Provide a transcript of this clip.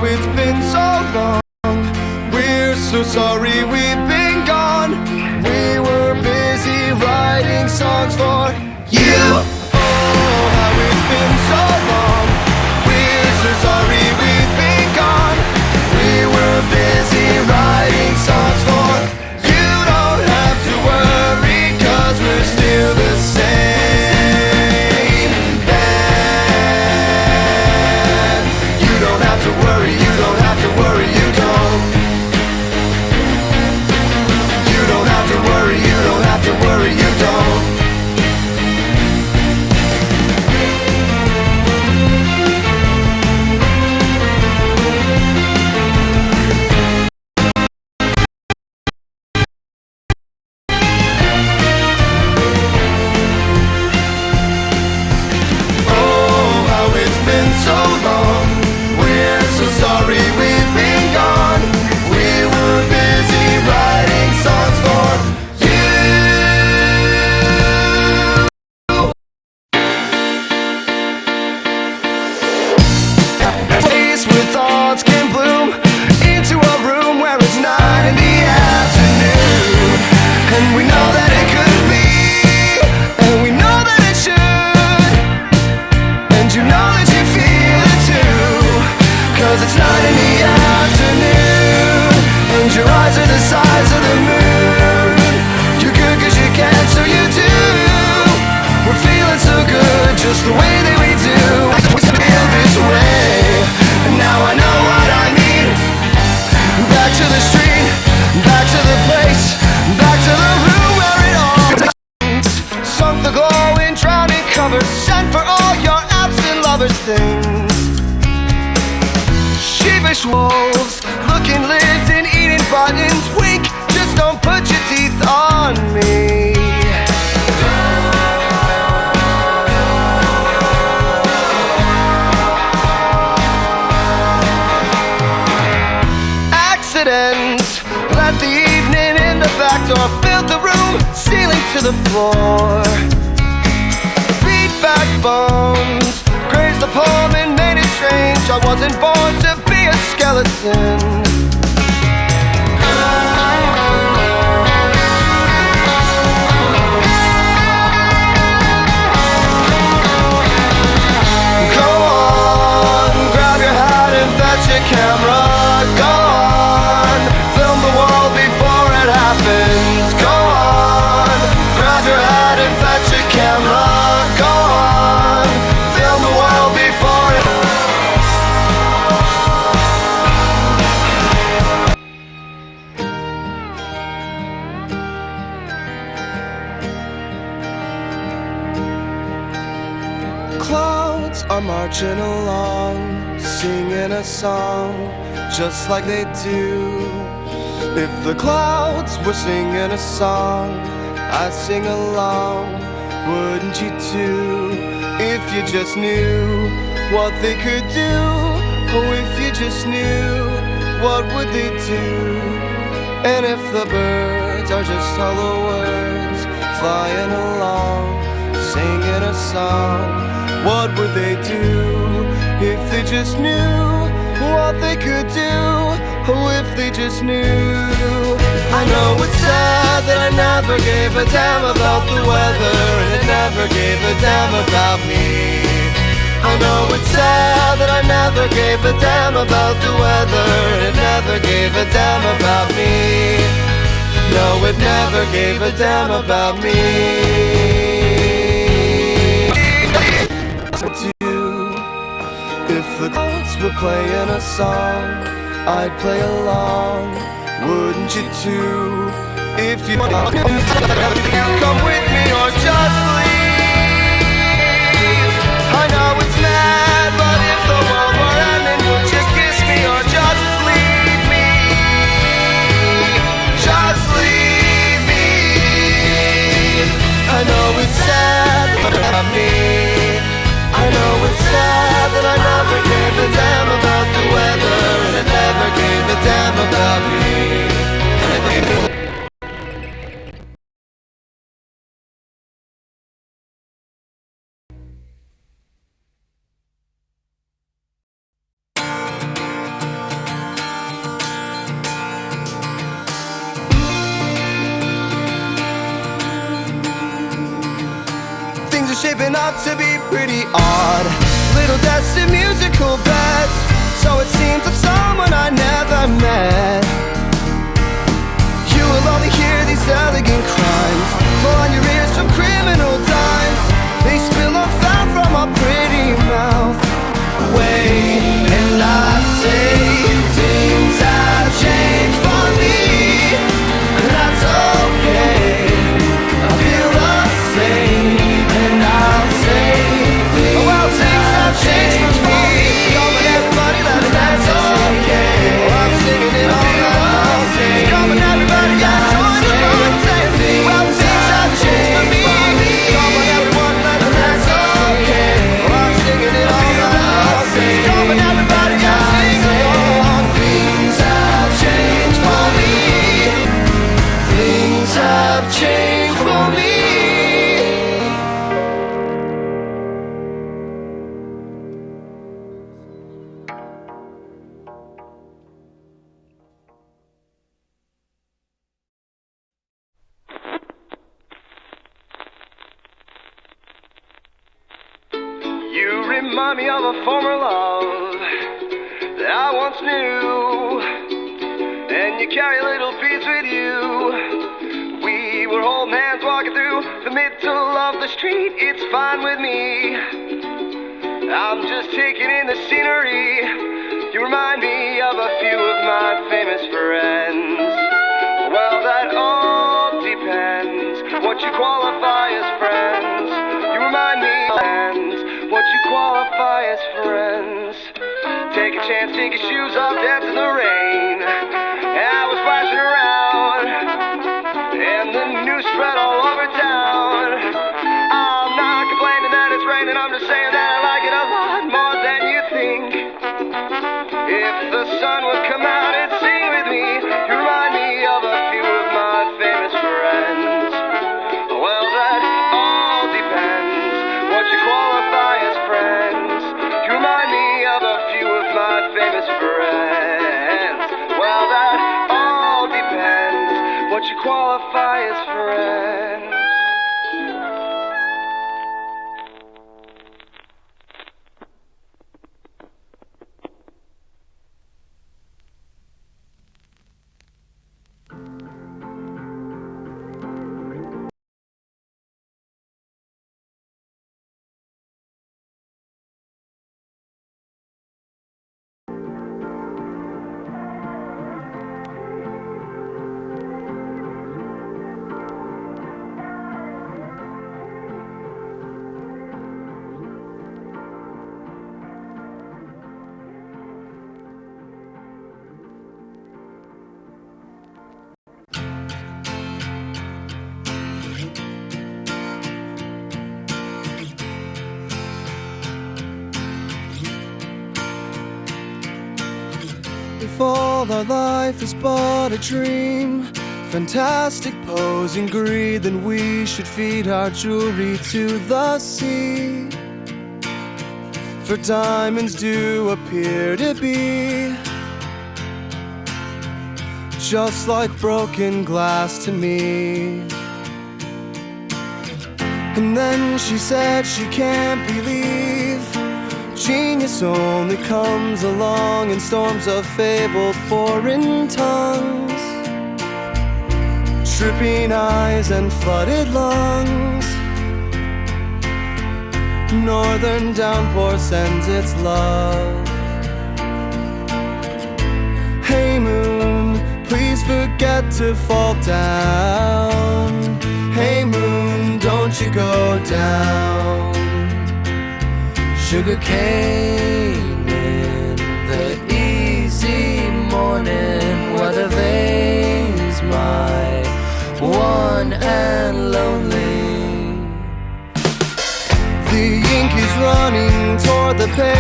it's been so long. We're so sorry we've been gone. We were busy writing songs for you. Oh, how it's been so long. We're so sorry we've been gone. We were busy writing songs for you. Don't have to worry, 'cause we're still the same band. You don't have to worry, you don't have to worry, you don't. You don't have to worry, you don't have to worry, you don't. It's 9 in the afternoon, and your eyes are the size of the moon. You're good 'cause you can, so you do. We're feeling so good, just the way that we do. We feel this way, and now I know what I mean. Back to the street, back to the place, back to the room where it all begins. Sunk the glow in drowning covers, sent for all your absent lovers' things. Sheepish wolves, looking lived and eating buttons. Wink, just don't put your teeth on me. Accidents, let the evening in the back door filled the room, ceiling to the floor. Beat back bones, grazed the palm and made it strange. I wasn't born to be a skeleton. Go on, grab your hat and fetch your camera. Go on, film the world before it happens. Go on, grab your hat and fetch your camera. Go on, film the world before it happens. Clouds are marching along, singing a song, just like they do. If the clouds were singing a song, I'd sing along, wouldn't you too? If you just knew what they could do, oh, if you just knew, what would they do? And if the birds are just hollow words, flying along, singing a song, what would they do if they just knew what they could do? Oh, if they just knew. I know it's sad that I never gave a damn about the weather, and it never gave a damn about me. I know it's sad that I never gave a damn about the weather, and it never gave a damn about me. No, it never gave a damn about me. If the clouds were playing a song, I'd play along, wouldn't you too? If you come with me or just leave. I know it's mad, but if the world were ending, would you kiss me or just leave me? Just leave me. I know it's sad, but not me. I know it's sad that I never gave a damn about the weather, and it never gave a damn about me. shaping up to be pretty odd. Little destined musical beds, so it seems of someone I never met. You will only hear these elegant crimes fall on your ears from criminal dimes. They spill or fell from a pretty mouth. Wait, and I say things have changed for me, and that's okay. I feel the same, and I'll say things have changed for me. Come on everybody, that's okay. Oh, I'm singing it all out. Come on everybody, yeah, join the room. Well, things have changed for me. Come on everyone, that's okay. Oh, I'm singing it all out. Come on everybody, yeah, sing along. Things have changed for me. Things have changed for me. You remind me of a former love that I once knew, and you carry a little piece with you. We were holding hands walking through the middle of the street. It's fine with me, I'm just taking in the scenery. You remind me of a few of my famous friends. Well, that all depends what you qualify as friends. You remind me of friends, what you qualify as friends. Take a chance, take your shoes off, dance in the rain. I was splashing around, and the news spread all over town. I'm not complaining that it's raining, I'm just saying that I like it a lot more than you think. If the sun would come out and sing with me, you remind me of a few of my famous friends. Well, that all depends what you qualify as friends. You remind me of a few of my famous friends. Well, that all depends what you qualify as friends. If all our life is but a dream, fantastic posing greed, then we should feed our jewelry to the sea. For diamonds do appear to be just like broken glass to me. And then she said she can't believe genius only comes along in storms of fabled foreign tongues, tripping eyes and flooded lungs. Northern downpour sends its love. Hey moon, please forget to fall down. Hey moon, don't you go down. Sugar cane in the easy morning weather veins, my one and lonely. The ink is running toward the page.